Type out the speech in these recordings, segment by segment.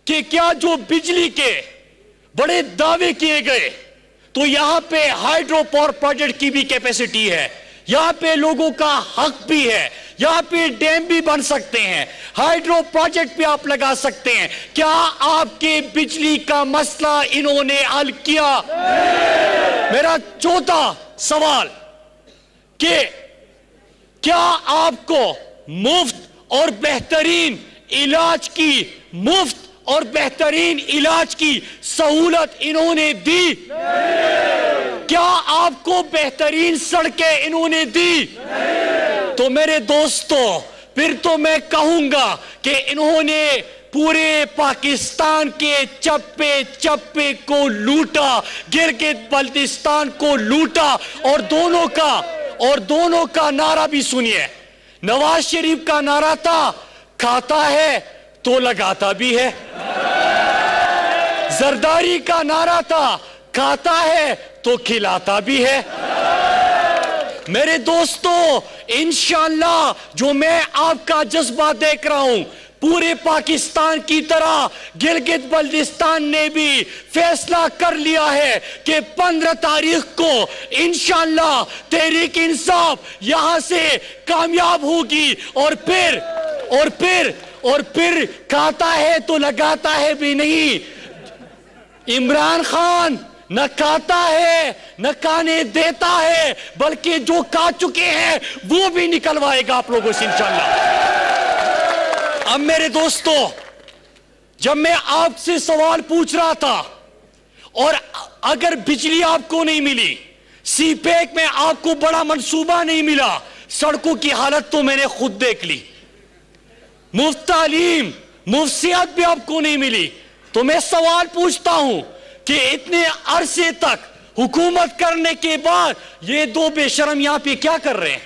کہ کیا جو بجلی کے بڑے دعوے کیے گئے، تو یہاں پہ ہائیڈرو پاور پروجیکٹ کی بھی کیپیسٹی ہے، یہاں پہ لوگوں کا حق بھی ہے، یہاں پہ ڈیم بھی بن سکتے ہیں، ہائیڈرو پروجیکٹ بھی آپ لگا سکتے ہیں۔ کیا آپ کے بجلی کا مسئلہ انہوں نے حل کیا؟ میرا چوتھا سوال کہ کیا آپ کو مفت اور بہترین علاج کی سہولت انہوں نے دی؟ کیا آپ کو بہترین سڑکیں انہوں نے دی؟ تو میرے دوستو، پھر تو میں کہوں گا کہ انہوں نے پورے پاکستان کے چپے چپے کو لوٹا، گلگت بلتستان کو لوٹا، اور دونوں کا نعرہ بھی سنیے۔ نواز شریف کا نعرہ تھا، کھاتا ہے تو لگاتا بھی ہے۔ زرداری کا نعرہ تھا، کھاتا ہے تو کھلاتا بھی ہے۔ میرے دوستو، انشاءاللہ جو میں آپ کا جذبہ دیکھ رہا ہوں، پورے پاکستان کی طرح گلگت بلتستان نے بھی فیصلہ کر لیا ہے کہ 15 تاریخ کو انشاءاللہ تحریک انصاف یہاں سے کامیاب ہوگی، اور پھر کھاتا ہے تو لگاتا ہے بھی نہیں۔ عمران خان نہ کھاتا ہے نہ کھانے دیتا ہے، بلکہ جو کھا چکے ہیں وہ بھی نکلوائے گا آپ لوگوں سے انشاءاللہ۔ اب میرے دوستو، جب میں آپ سے سوال پوچھ رہا تھا، اور اگر بجلی آپ کو نہیں ملی، سی پیک میں آپ کو بڑا منصوبہ نہیں ملا، سڑکوں کی حالت تو میں نے خود دیکھ لی، مفت تعلیم، مفت صحت بھی آپ کو نہیں ملی، تو میں سوال پوچھتا ہوں کہ اتنے عرصے تک حکومت کرنے کے بعد یہ دو بے شرم یہاں پہ کیا کر رہے ہیں؟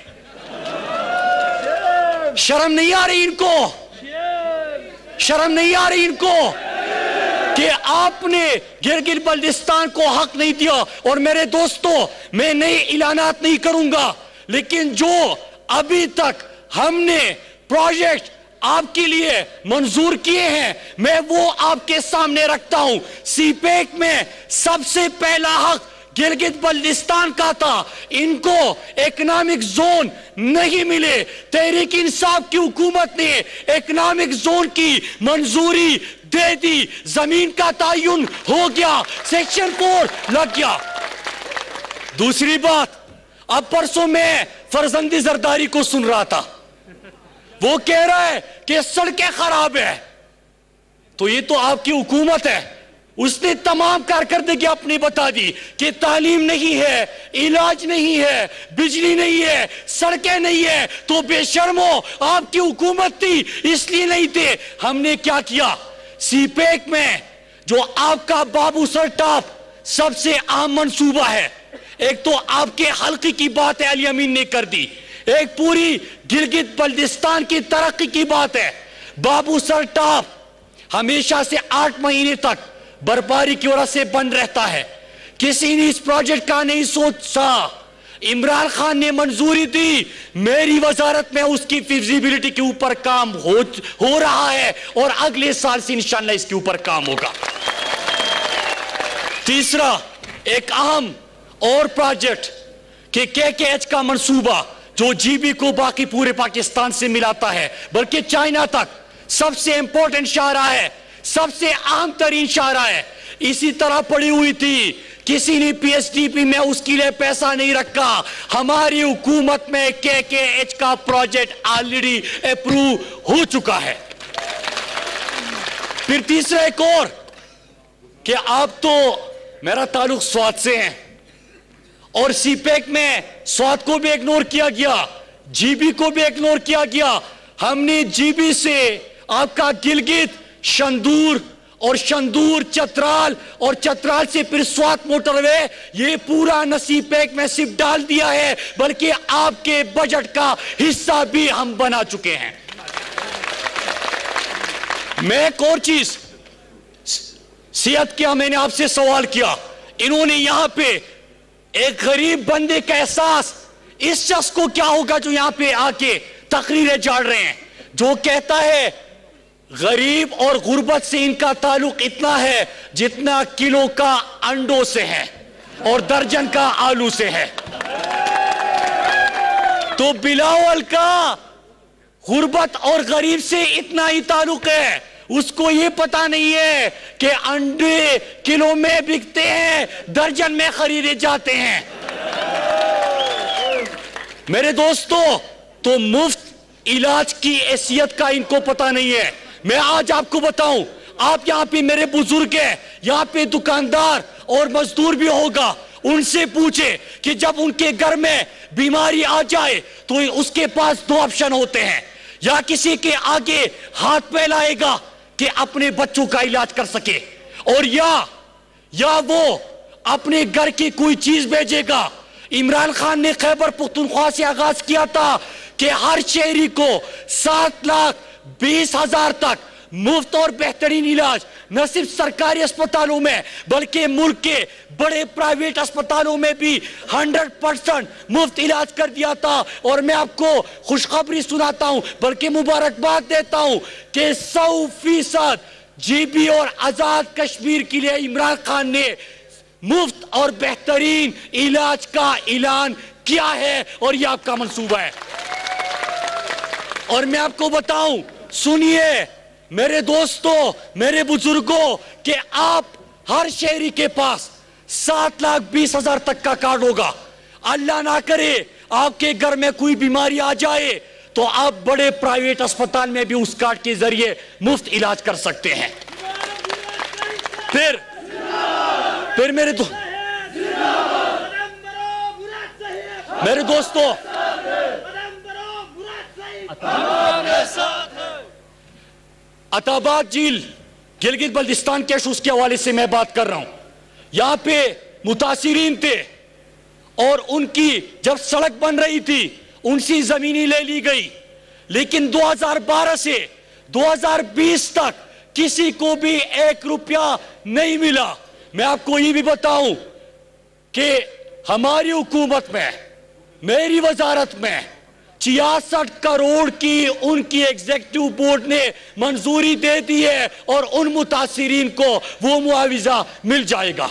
شرم نہیں آ رہی ان کو؟ شرم نہیں آ رہی ان کو کہ آپ نے گلگت بلتستان کو حق نہیں دیا؟ اور میرے دوستو، میں نئے اعلانات نہیں کروں گا، لیکن جو ابھی تک ہم نے پروجیکٹ آپ کے لیے منظور کیے ہیں، میں وہ آپ کے سامنے رکھتا ہوں۔ سی پیک میں سب سے پہلا حق گلگت بلتستان کا تھا، ان کو اکنامک زون نہیں ملے، تحریک انصاف کی حکومت نے اکنامک زون کی منظوری دے دی، زمین کا تعین ہو گیا، سیکشن 4 لگ گیا۔ دوسری بات، اب پرسوں میں فرزند زرداری کو سن رہا تھا، وہ کہہ رہا ہے کہ سڑکیں خراب ہیں، تو یہ تو آپ کی حکومت ہے، اس نے تمام کارکردگی اپنی بتا دی کہ تعلیم نہیں ہے، علاج نہیں ہے، بجلی نہیں ہے، سڑکیں نہیں ہے، تو بے شرمو آپ کی حکومت تھی اس لیے نہیں تھے۔ ہم نے کیا کیا؟ سی پیک میں جو آپ کا بابو سر ٹاپ سب سے اہم منصوبہ ہے، ایک تو آپ کے حلقے کی بات ہے، علی امین نے کر دی، ایک پوری گلگت بلتستان کی ترقی کی بات ہے۔ بابو سر ٹاپ ہمیشہ سے 8 مہینے تک برفباری کی وجہ سے بند رہتا ہے، کسی نے اس پروجیکٹ کا نہیں سوچا، عمران خان نے منظوری دی، میری وزارت میں اس کی فیزیبلٹی کے اوپر کام ہو رہا ہے، اور اگلے سال سے انشاءاللہ اس کے اوپر کام ہوگا۔ تیسرا ایک اہم اور پروجیکٹ کہ KKH کا منصوبہ جو جی بی کو باقی پورے پاکستان سے ملاتا ہے، بلکہ چائنا تک سب سے امپورٹنٹ شاہراہ ہے، سب سے اہم ترین شاہراہ ہے، اسی طرح پڑی ہوئی تھی، کسی نے پی ایس ڈی پی میں اس کے لیے پیسہ نہیں رکھا، ہماری حکومت میں KKH کا پروجیکٹ آلریڈی اپروو ہو چکا ہے۔ پھر تیسرا ایک اور کہ آپ تو میرا تعلق سوات سے ہیں، اور سی پیک میں سوات کو بھی اگنور کیا گیا، جی بی کو بھی اگنور کیا گیا، ہم نے جی بی سے آپ کا گلگت، شندور، اور شندور چترال، اور چترال سے پھر سوات موٹر وے، یہ پورا سی پیک میں صرف ڈال دیا ہے، بلکہ آپ کے بجٹ کا حصہ بھی ہم بنا چکے ہیں۔ میں ایک اور چیز، صحت کیا میں نے آپ سے سوال کیا، انہوں نے یہاں پہ ایک غریب بندے کا احساس، اس شخص کو کیا ہوگا جو یہاں پہ آ کے تقریریں جاڑ رہے ہیں، جو کہتا ہے غریب اور غربت سے ان کا تعلق اتنا ہے جتنا کلو کا انڈوں سے ہے اور درجن کا آلو سے ہے. تو بلاول کا غربت اور غریب سے اتنا ہی تعلق ہے. اس کو یہ پتا نہیں ہے کہ انڈے کلو میں بکتے ہیں, درجن میں خریدے جاتے ہیں. میرے دوستو, تو مفت علاج کی حیثیت کا ان کو پتا نہیں ہے. میں آج آپ کو بتاؤں, آپ یہاں پہ میرے بزرگ ہیں, یہاں پہ دکاندار اور مزدور بھی ہوگا, ان سے پوچھے کہ جب ان کے گھر میں بیماری آ جائے تو اس کے پاس دو آپشن ہوتے ہیں, یا کسی کے آگے ہاتھ پھیلائے گا کہ اپنے بچوں کا علاج کر سکے, اور یا وہ اپنے گھر کی کوئی چیز بھیجے گا. عمران خان نے خیبر پختونخوا سے آغاز کیا تھا کہ ہر شہری کو 7,20,000 تک مفت اور بہترین علاج نہ صرف سرکاری اسپتالوں میں بلکہ ملک کے بڑے پرائیویٹ اسپتالوں میں بھی 100% مفت علاج کر دیا تھا. اور میں آپ کو خوشخبری سناتا ہوں, بلکہ مبارکباد دیتا ہوں کہ 100% جی بی اور آزاد کشمیر کے لیے عمران خان نے مفت اور بہترین علاج کا اعلان کیا ہے, اور یہ آپ کا منصوبہ ہے. اور میں آپ کو بتاؤں, سنیے میرے دوستو, میرے بزرگوں, کہ آپ ہر شہری کے پاس 7,20,000 تک کا کارڈ ہوگا. اللہ نہ کرے آپ کے گھر میں کوئی بیماری آ جائے تو آپ بڑے پرائیویٹ اسپتال میں بھی اس کارڈ کے ذریعے مفت علاج کر سکتے ہیں. پھر میرے دوستو, عطا آباد جھیل گلگت بلتستان کے ایشوز کے حوالے سے میں بات کر رہا ہوں. یہاں پہ متاثرین تھے اور ان کی جب سڑک بن رہی تھی ان سے زمینیں لے لی گئی, لیکن 2012 سے 2020 تک کسی کو بھی 1 روپیہ نہیں ملا. میں آپ کو یہ بھی بتاؤں کہ ہماری حکومت میں, میری وزارت میں 66 کروڑ کی ان کی ایگزیکٹو بورڈ نے منظوری دے دی ہے, اور ان متاثرین کو وہ معاوضہ مل جائے گا.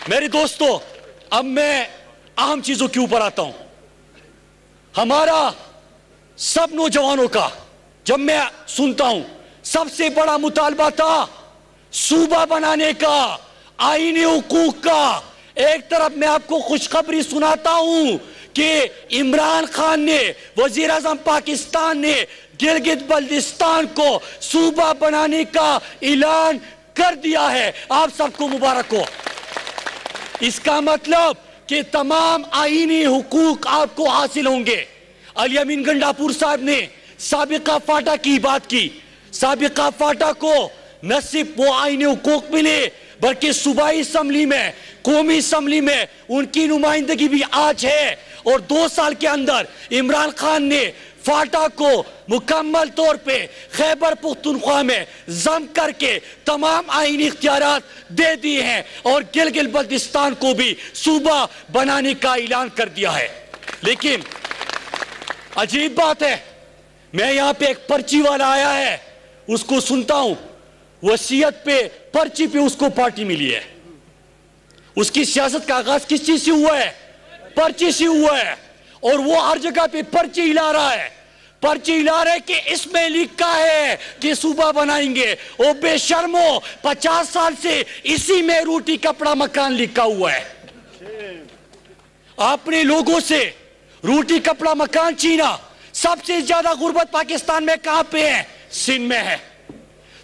میرے دوستو, اب میں اہم چیزوں کے اوپر آتا ہوں. ہمارا سب نوجوانوں کا جب میں سنتا ہوں, سب سے بڑا مطالبہ تھا صوبہ بنانے کا, آئینی حقوق کا. ایک طرف میں آپ کو خوشخبری سناتا ہوں کہ عمران خان نے, وزیر اعظم پاکستان نے گلگت بلتستان کو صوبہ بنانے کا اعلان کر دیا ہے. آپ سب کو مبارک ہو. اس کا مطلب کہ تمام آئینی حقوق آپ کو حاصل ہوں گے. علی امین گنڈاپور صاحب نے سابقہ فاٹا کی بات کی. سابقہ فاٹا کو نہ صرف وہ آئینی حقوق ملے بلکہ صوبائی اسمبلی میں, قومی اسمبلی میں ان کی نمائندگی بھی آج ہے. اور 2 سال کے اندر عمران خان نے فاٹا کو مکمل طور پہ خیبر پختونخوا میں ضم کر کے تمام آئینی اختیارات دے دیے ہیں, اور گلگت بلتستان کو بھی صوبہ بنانے کا اعلان کر دیا ہے. لیکن عجیب بات ہے, میں یہاں پہ ایک پرچی والا آیا ہے, اس کو سنتا ہوں, وصیت پہ پرچی پہ اس کو پارٹی ملی ہے. اس کی سیاست کا آغاز کس چیز سے ہوا ہے؟ پرچی سے ہوا ہے. اور وہ ہر جگہ پہ پرچی ہلا رہا ہے, پرچی ہلا رہا ہے کہ اس میں لکھا ہے کہ صوبہ بنائیں گے. او بے شرمو, 50 سال سے اسی میں روٹی کپڑا مکان لکھا ہوا ہے. آپ نے لوگوں سے روٹی کپڑا مکان چھینا. سب سے زیادہ غربت پاکستان میں کہاں پہ ہے؟ سندھ میں ہے.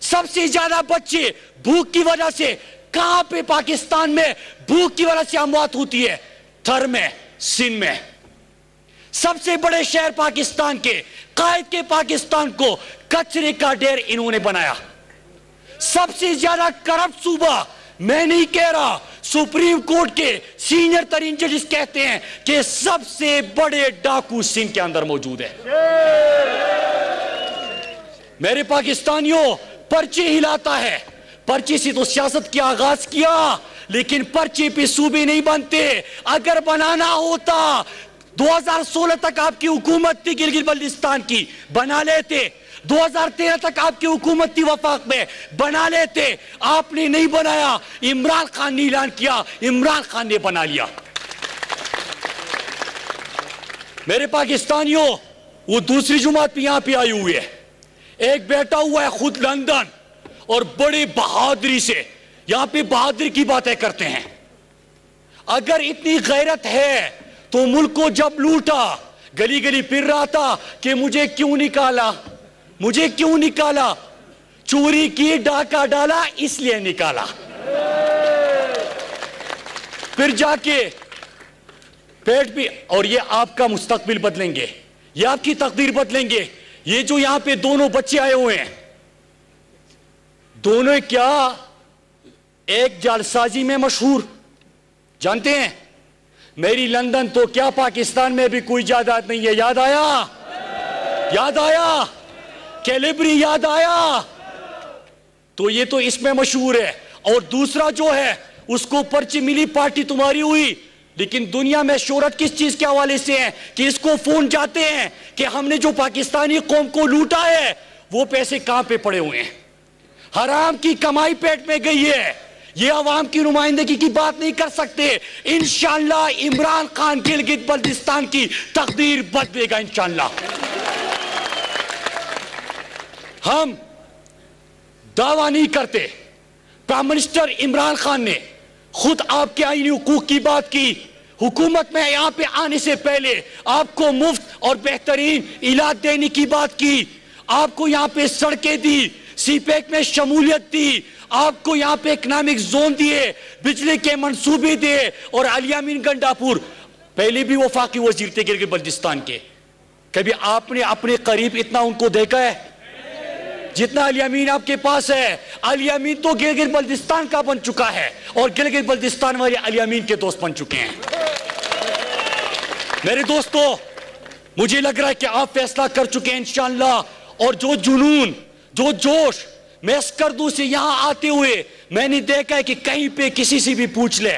سب سے زیادہ بچے بھوک کی وجہ سے کہاں پہ پاکستان میں بھوک کی وجہ سے اموات ہوتی ہے؟ تھر میں, سندھ میں. سب سے بڑے شہر پاکستان کے, قائد کے پاکستان کو کچرے کا ڈھیر انہوں نے بنایا. سب سے زیادہ کرپٹ صوبہ, میں نہیں کہہ رہا, سپریم کورٹ کے سینئر ترین ججز کہتے ہیں کہ سب سے بڑے ڈاکو سندھ کے اندر موجود ہے. میرے پاکستانیوں, پرچی ہلاتا ہے. پرچی سے تو سیاست کی آغاز کیا, لیکن پرچی پہ صوبے نہیں بنتے. اگر بنانا ہوتا 2016 تک آپ کی حکومت تھی گلگت بلتستان کی, بنا لیتے. 2013 تک آپ کی حکومت تھی وفاق میں, بنا لیتے, آپ نے نہیں بنایا, عمران خان نے اعلان کیا, عمران خان نے بنا لیا. میرے پاکستانیوں, وہ دوسری جماعت بھی یہاں پہ آئی ہوئی ہے, ایک بیٹھا ہوا ہے خود لندن اور بڑی بہادری سے یہاں پہ بہادری کی باتیں کرتے ہیں. اگر اتنی غیرت ہے تو ملک کو جب لوٹا گلی گلی پھر رہا تھا کہ مجھے کیوں نکالا, مجھے کیوں نکالا, چوری کی ڈاکہ ڈالا اس لیے نکالا. پھر جا کے پیٹ بھی, اور یہ آپ کا مستقبل بدلیں گے, یہ آپ کی تقدیر بدلیں گے. یہ جو یہاں پہ دونوں بچے آئے ہوئے ہیں, دونوں کیا ایک جعلسازی میں مشہور, جانتے ہیں میری لندن تو کیا پاکستان میں بھی کوئی جائیداد نہیں ہے. یاد آیا, یاد آیا, کیلیبری یاد آیا, تو یہ تو اس میں مشہور ہے. اور دوسرا جو ہے اس کو پرچی ملی, پارٹی تمہاری ہوئی, لیکن دنیا میں شہرت کس چیز کے حوالے سے ہے کہ اس کو فون جاتے ہیں کہ ہم نے جو پاکستانی قوم کو لوٹا ہے وہ پیسے کہاں پہ پڑے ہوئے ہیں, حرام کی کمائی پیٹ میں گئی ہے. یہ عوام کی نمائندگی کی بات نہیں کر سکتے. انشاءاللہ عمران خان گلگت بلتستان کی تقدیر بدلے گا انشاءاللہ. ہم دعویٰ نہیں کرتے, پرائم منسٹر عمران خان نے خود آپ کے آئینی حقوق کی بات کی. حکومت میں یہاں پہ آنے سے پہلے آپ کو مفت اور بہترین علاج دینے کی بات کی, آپ کو یہاں پہ سڑکیں دی, سی پیک میں شمولیت دی, آپ کو یہاں پہ اکنامک زون دیے, بجلی کے منصوبے دیے. اور علی امین گنڈاپور پہلے بھی وفاقی وزیر تھے گلگت بلتستان کے, کبھی آپ نے اپنے قریب اتنا ان کو دیکھا ہے جتنا علی امین آپ کے پاس ہے؟ علی امین تو گلگت بلتستان کا بن چکا ہے اور گلگت بلتستان والے علی امین کے دوست بن چکے ہیں. میرے دوستو, مجھے لگ رہا ہے کہ آپ فیصلہ کر چکے ہیں انشاءاللہ. اور جو جنون, جو جوش, میں اسکردو سے یہاں آتے ہوئے میں نے دیکھا ہے کہ کہیں پہ کسی سے بھی پوچھ لے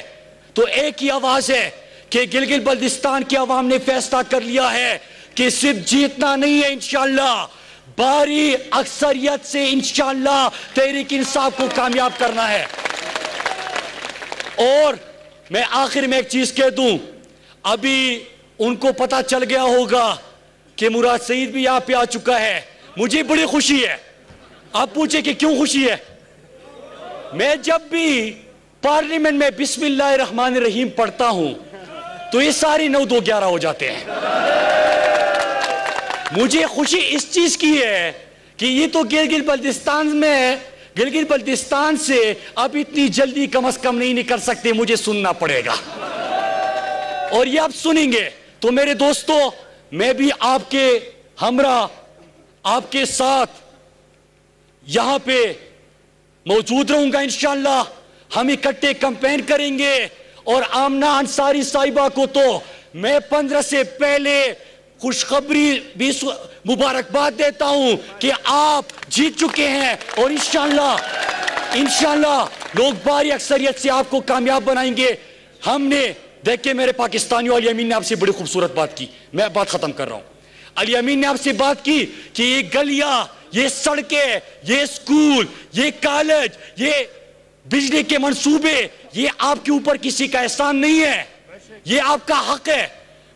تو ایک ہی آواز ہے کہ گلگت بلتستان کی عوام نے فیصلہ کر لیا ہے کہ صرف جیتنا نہیں ہے, انشاءاللہ باری اکثریت سے انشاءاللہ تحریک انصاف کو کامیاب کرنا ہے. اور میں آخر میں ایک چیز کہہ دوں, ابھی ان کو پتا چل گیا ہوگا کہ مراد سعید بھی یہاں پہ آ چکا ہے. مجھے بڑی خوشی ہے. آپ پوچھیں کہ کیوں خوشی ہے؟ میں جب بھی پارلیمنٹ میں بسم اللہ الرحمن الرحیم پڑھتا ہوں تو یہ ساری 9-2-11 ہو جاتے ہیں. مجھے خوشی اس چیز کی ہے کہ یہ تو گلگت بلتستان میں, گلگت بلتستان سے اب اتنی جلدی کم از کم نہیں نکل سکتے, مجھے سننا پڑے گا. اور یہ آپ سنیں گے تو میرے دوستو, میں بھی آپ کے ہمراہ, آپ کے ساتھ یہاں پہ موجود رہوں گا انشاءاللہ. ہم اکٹھے کمپین کریں گے. اور آمنہ انصاری صاحبہ کو تو میں 15 سے پہلے خوشخبری بھی مبارکباد دیتا ہوں کہ آپ جیت چکے ہیں اور انشاءاللہ لوگ باری اکثریت سے آپ کو کامیاب بنائیں گے. ہم نے دیکھیں میرے پاکستانیوں, علی امین نے آپ سے بڑی خوبصورت بات کی, میں بات ختم کر رہا ہوں. علی امین نے آپ سے بات کی کہ یہ گلیاں, یہ سڑکیں, یہ اسکول, یہ کالج, یہ بجلی کے منصوبے, یہ آپ کے اوپر کسی کا احسان نہیں ہے, یہ آپ کا حق ہے.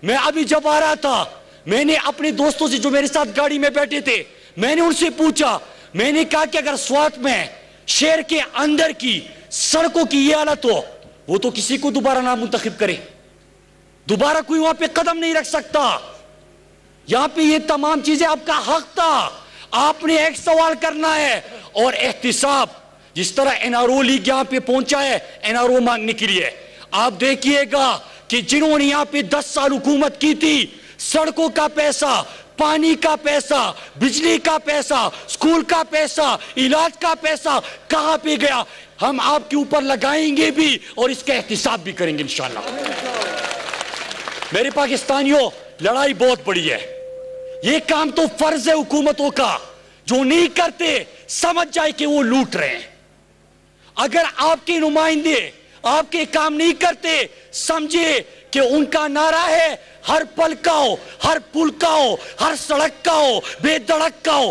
میں ابھی جب آ رہا تھا میں نے اپنے دوستوں سے جو میرے ساتھ گاڑی میں بیٹھے تھے, میں نے ان سے پوچھا, میں نے کہا کہ اگر سوات میں شہر کے اندر کی سڑکوں کی یہ حالت ہو, وہ تو کسی کو دوبارہ نام منتخب کرے, دوبارہ کوئی وہاں پہ قدم نہیں رکھ سکتا. یہاں پہ یہ تمام چیزیں آپ کا حق تھا. آپ نے ایک سوال کرنا ہے اور احتساب, جس طرح این آر او لیگ یہاں پہ پہنچا ہے این آر او مانگنے کے لیے. آپ دیکھیے گا کہ جنہوں نے یہاں پہ 10 سال حکومت کی تھی, سڑکوں کا پیسہ, پانی کا پیسہ, بجلی کا پیسہ, اسکول کا پیسہ, علاج کا پیسہ کہاں پہ گیا؟ ہم آپ کے اوپر لگائیں گے بھی اور اس کا احتساب بھی کریں گے انشاءاللہ. میرے پاکستانیوں, لڑائی بہت بڑی ہے. یہ کام تو فرض ہے حکومتوں کا, جو نہیں کرتے سمجھ جائے کہ وہ لوٹ رہے ہیں. اگر آپ کے نمائندے آپ کے کام نہیں کرتے, سمجھے کہ ان کا نعرہ ہے ہر پل کا ہو, ہر پل کا ہو, ہر سڑک کا ہو, بے دڑک کا ہو,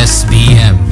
SBM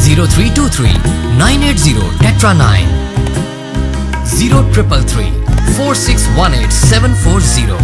0323 980 Tetra 9 0333 4618 740